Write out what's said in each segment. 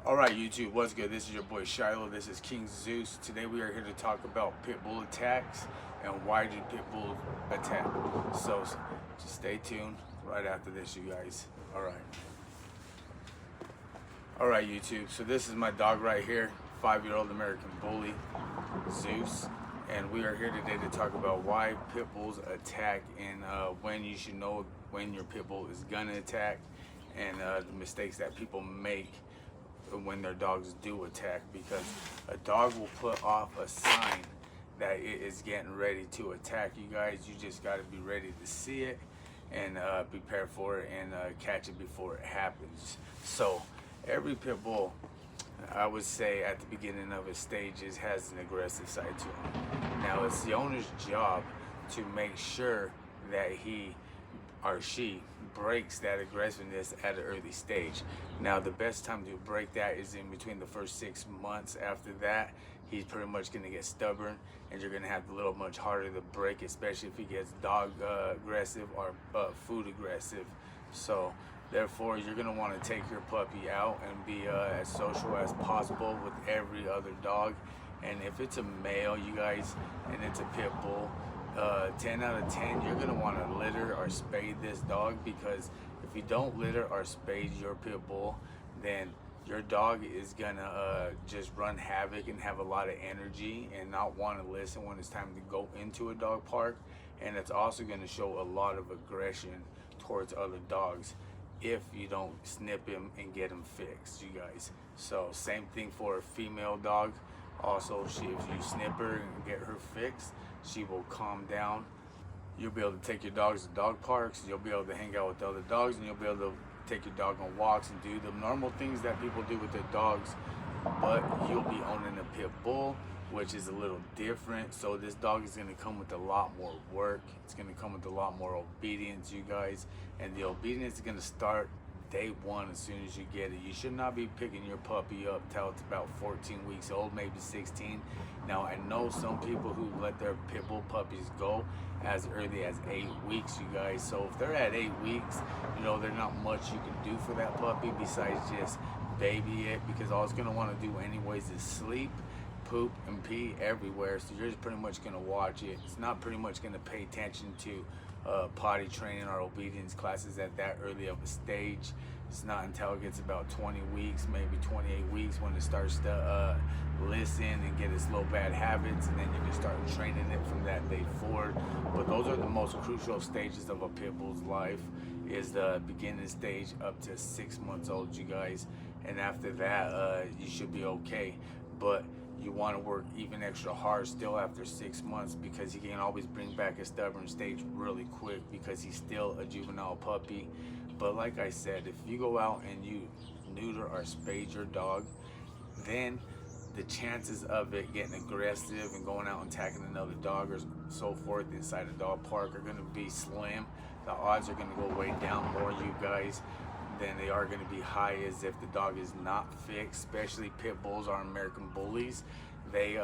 Alright YouTube, what's good? This is your boy Shiloh, this is King Zeus. Today we are here to talk about pit bull attacks and why do pit bulls attack. So just stay tuned right after this, you guys. Alright YouTube, so this is my dog right here, 5-year-old American Bully, Zeus. And we are here today to talk about why pit bulls attack and when you should know when your pit bull is gonna attack, and the mistakes that people make when their dogs do attack, because a dog will put off a sign that it is getting ready to attack you guys. You just got to be ready to see it and prepare for it and catch it before it happens. So every pit bull, I would say, at the beginning of its stages has an aggressive side to him. Now it's the owner's job to make sure that he or she breaks that aggressiveness at an early stage. Now the best time to break that is in between the first 6 months. After that, he's pretty much going to get stubborn and you're going to have a little much harder to break, especially if he gets dog aggressive or food aggressive. So therefore, you're going to want to take your puppy out and be as social as possible with every other dog. And if it's a male, you guys, and it's a pit bull, 10 out of 10, you're going to want to litter or spade this dog, because if you don't litter or spade your pit bull, then your dog is going to just run havoc and have a lot of energy and not want to listen when it's time to go into a dog park. And it's also going to show a lot of aggression towards other dogs if you don't snip him and get him fixed, you guys. So same thing for a female dog. Also, if you snip her and get her fixed, she will calm down. You'll be able to take your dogs to dog parks, you'll be able to hang out with other dogs, and you'll be able to take your dog on walks and do the normal things that people do with their dogs. But you'll be owning a pit bull, which is a little different. So this dog is going to come with a lot more work. It's going to come with a lot more obedience, you guys. And the obedience is going to start day one as soon as you get it. You should not be picking your puppy up till it's about 14 weeks old, maybe 16. Now I know some people who let their pit bull puppies go as early as 8 weeks, you guys. So if they're at 8 weeks, you know, there's not much you can do for that puppy besides just baby it, because all it's going to want to do anyways is sleep, poop, and pee everywhere. So you're just pretty much going to watch it. It's not pretty much going to pay attention to potty training or obedience classes at that early of a stage. It's not until it gets about 20 weeks, maybe 28 weeks, when it starts to listen and get its low bad habits, and then you can start training it from that day forward. But those are the most crucial stages of a pit bull's life, is the beginning stage up to 6 months old, you guys. And after that, you should be okay. But you want to work even extra hard still after 6 months, because he can always bring back a stubborn stage really quick, because he's still a juvenile puppy. But like I said, if you go out and you neuter or spade your dog, then the chances of it getting aggressive and going out and attacking another dog or so forth inside a dog park are going to be slim. The odds are going to go way down more, you guys, than they are going to be high as if the dog is not fixed. Especially pit bulls are American bullies. They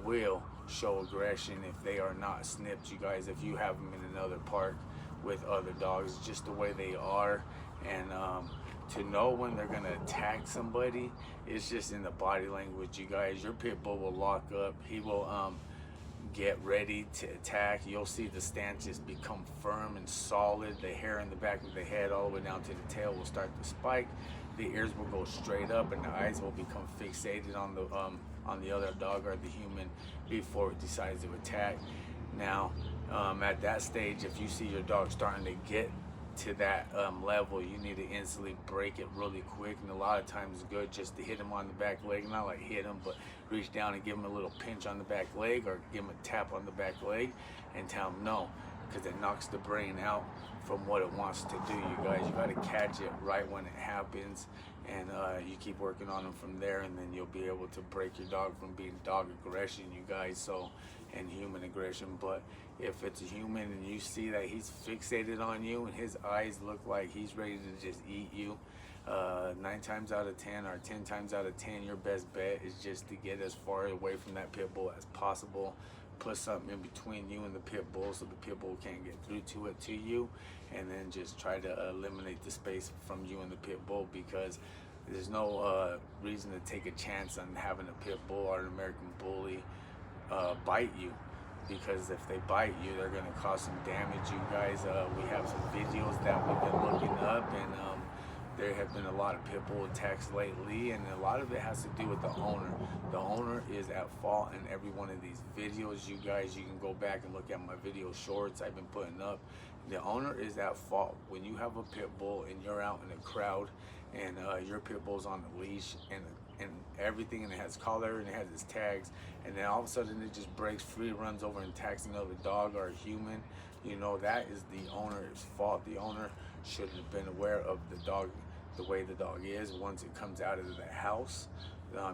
will show aggression if they are not snipped, you guys, if you have them in another park with other dogs, just the way they are. And to know when they're going to attack somebody, it's just in the body language, you guys. Your pit bull will lock up. He will get ready to attack. You'll see the stances become firm and solid. The hair in the back of the head all the way down to the tail will start to spike. The ears will go straight up, and the eyes will become fixated on the other dog or the human before it decides to attack. Now, at that stage, if you see your dog starting to get to that level, you need to instantly break it really quick. And a lot of times it's good just to hit him on the back leg, not like hit him, but reach down and give him a little pinch on the back leg, or give him a tap on the back leg and tell him no, because it knocks the brain out from what it wants to do, you guys. You got to catch it right when it happens, and you keep working on them from there, and then you'll be able to break your dog from being dog aggression, you guys, so, and human aggression. But if it's a human and you see that he's fixated on you and his eyes look like he's ready to just eat you, 9 times out of 10 or 10 times out of 10, your best bet is just to get as far away from that pit bull as possible. Put something in between you and the pit bull so the pit bull can't get through to you, and then just try to eliminate the space from you and the pit bull, because There's no reason to take a chance on having a pit bull or an American bully bite you, because if they bite you, they're going to cause some damage. You guys, we have some videos that we've been looking up, and there have been a lot of pit bull attacks lately, and a lot of it has to do with the owner. The owner is at fault in every one of these videos. You guys, you can go back and look at my video shorts I've been putting up. The owner is at fault. When you have a pit bull and you're out in a crowd and your pit bull's on the leash and everything, and it has collar and it has its tags, and then all of a sudden it just breaks free, runs over and attacks another dog or a human, you know, that is the owner's fault. The owner should have been aware of the dog, the way the dog is once it comes out of the house.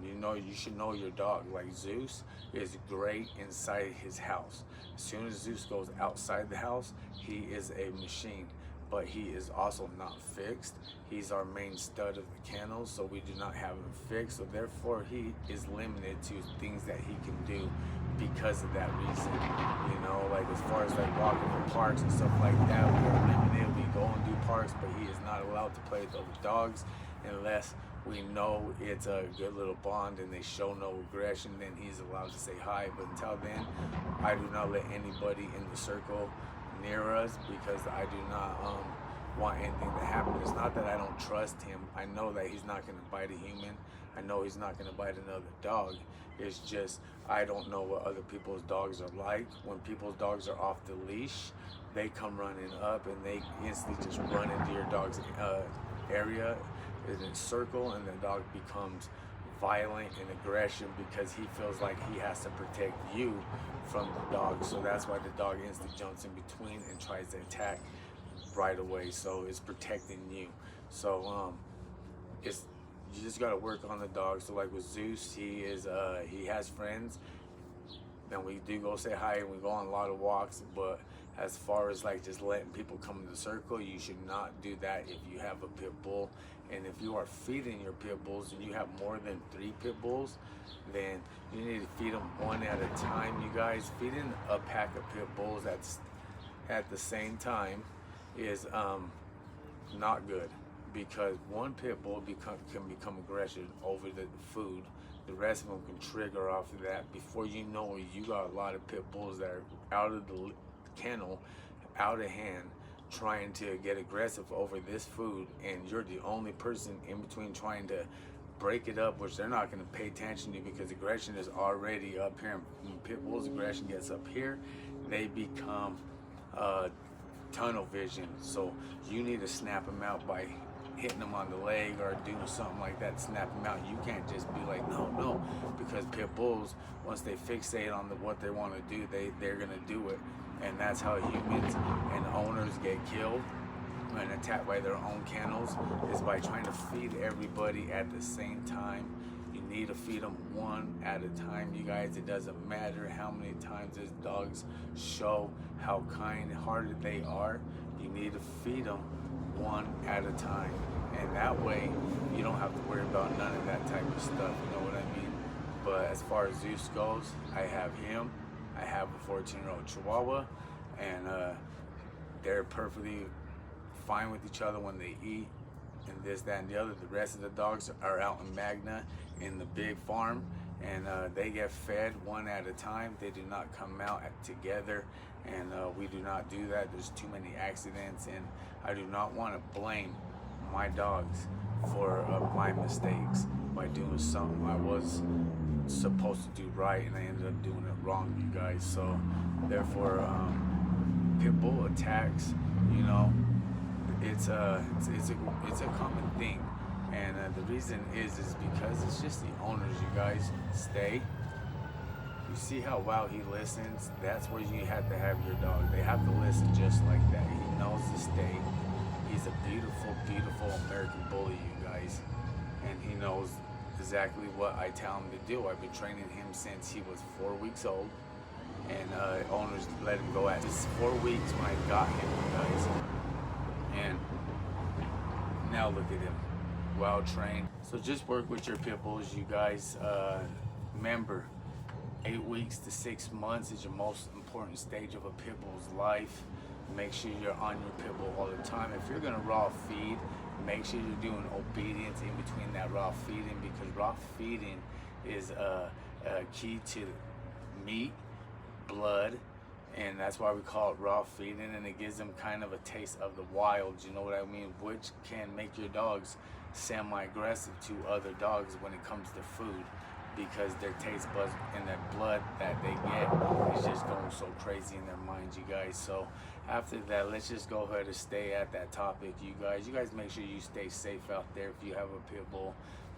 You know, you should know your dog. Like Zeus is great inside his house. As soon as Zeus goes outside the house, he is a machine. But he is also not fixed. He's our main stud of the kennel, so we do not have him fixed. So therefore, he is limited to things that he can do because of that reason. You know, like as far as like walking in parks and stuff like that, we are limited. We go and do parks, but he is not allowed to play with other dogs unless we know it's a good little bond and they show no aggression. Then he's allowed to say hi. But until then, I do not let anybody in the circle near us, because I do not want anything to happen. It's not that I don't trust him. I know that he's not going to bite a human. I know he's not going to bite another dog. It's just I don't know what other people's dogs are like. When people's dogs are off the leash, they come running up and they instantly just run into your dog's area in a circle, and the dog becomes violent and aggression because he feels like he has to protect you from the dog. So that's why the dog instantly jumps in between and tries to attack right away. So it's protecting you. So it's, you just got to work on the dog. So like with Zeus, he has friends, and we do go say hi and we go on a lot of walks. But as far as like just letting people come in the circle, you should not do that if you have a pit bull. And if you are feeding your pit bulls and you have more than 3 pit bulls, then you need to feed them one at a time. You guys, feeding a pack of pit bulls at the same time is not good, because one pit bull can become aggressive over the food. The rest of them can trigger off of that. Before you know it, you got a lot of pit bulls that are out of the kennel, out of hand, trying to get aggressive over this food, and you're the only person in between trying to break it up, which they're not going to pay attention to, because aggression is already up here. When pit bulls' aggression gets up here, they become tunnel vision. So you need to snap them out by hitting them on the leg or doing something like that, snap them out. You can't just be like, no, because pit bulls, once they fixate on what they want to do, they're going to do it. And that's how humans and owners get killed and attacked by their own kennels, is by trying to feed everybody at the same time. You need to feed them one at a time, you guys. It doesn't matter how many times these dogs show how kind-hearted they are. You need to feed them one at a time, and that way you don't have to worry about none of that type of stuff, you know what I mean? But as far as Zeus goes, I have him. I have a 14-year-old Chihuahua, and they're perfectly fine with each other when they eat and this, that, and the other. The rest of the dogs are out in Magna in the big farm, and they get fed one at a time. They do not come out together, and we do not do that. There's too many accidents, and I do not want to blame my dogs for my mistakes by doing something I was supposed to do right, and I ended up doing it wrong, you guys. So therefore, pit bull attacks, you know, it's a common thing, and the reason is because it's just the owners, you guys. Stay. You see how well he listens? That's where you have to have your dog. They have to listen just like that. He knows to stay. He's a beautiful, beautiful American bully, you guys, and he knows exactly what I tell him to do. I've been training him since he was 4 weeks old, and owners let him go at just 4 weeks when I got him, you guys. And now look at him, well trained. So just work with your pit bulls, you guys. Remember, 8 weeks to 6 months is your most important stage of a pit bull's life. Make sure you're on your pit bull all the time. If you're gonna raw feed make sure you're doing obedience in between that raw feeding, because raw feeding is key to meat, blood, and that's why we call it raw feeding, and it gives them kind of a taste of the wild, you know what I mean, which can make your dogs semi-aggressive to other dogs when it comes to food, because their taste buds and their blood that they get is just going so crazy in their minds, you guys. So after that, let's just go ahead and stay at that topic, you guys. You guys make sure you stay safe out there. If you have a pit bull,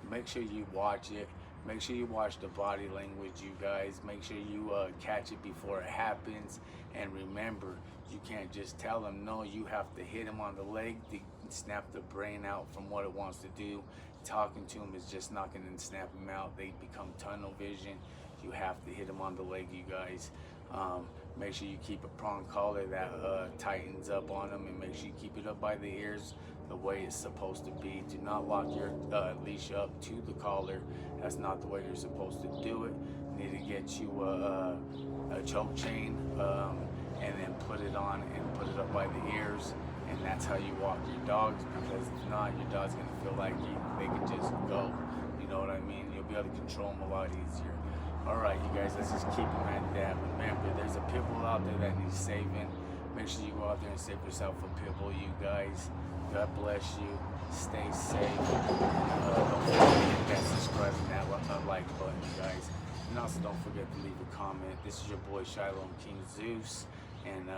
make sure you watch it. Make sure you watch the body language, you guys. Make sure you catch it before it happens. And remember, you can't just tell them no. You have to hit them on the leg to snap the brain out from what it wants to do. Talking to them is just not going to snap them out. They become tunnel vision. You have to hit them on the leg, you guys. Make sure you keep a prong collar that tightens up on them, and make sure you keep it up by the ears the way it's supposed to be. Do not lock your leash up to the collar. That's not the way you're supposed to do it. You need to get you a choke chain and then put it on and put it up by the ears, and that's how you walk your dogs, because if not, your dog's gonna feel like they can just go. You know what I mean? You'll be able to control them a lot easier. Alright, you guys, let's just keep them at that. Remember, there's a pit bull out there that needs saving. Make sure you go out there and save yourself a pit bull, you guys. God bless you. Stay safe. Don't forget to hit that subscribe and that like button, you guys. And also don't forget to leave a comment. This is your boy Shiloh King Zeus. And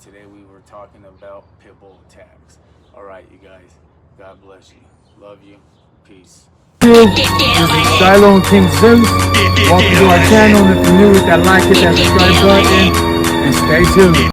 today we were talking about pit bull attacks. Alright, you guys. God bless you. Love you. Peace. This is Shiloh King Zeus. Welcome to our channel. If you're new, hit that like, hit that subscribe button, and stay tuned.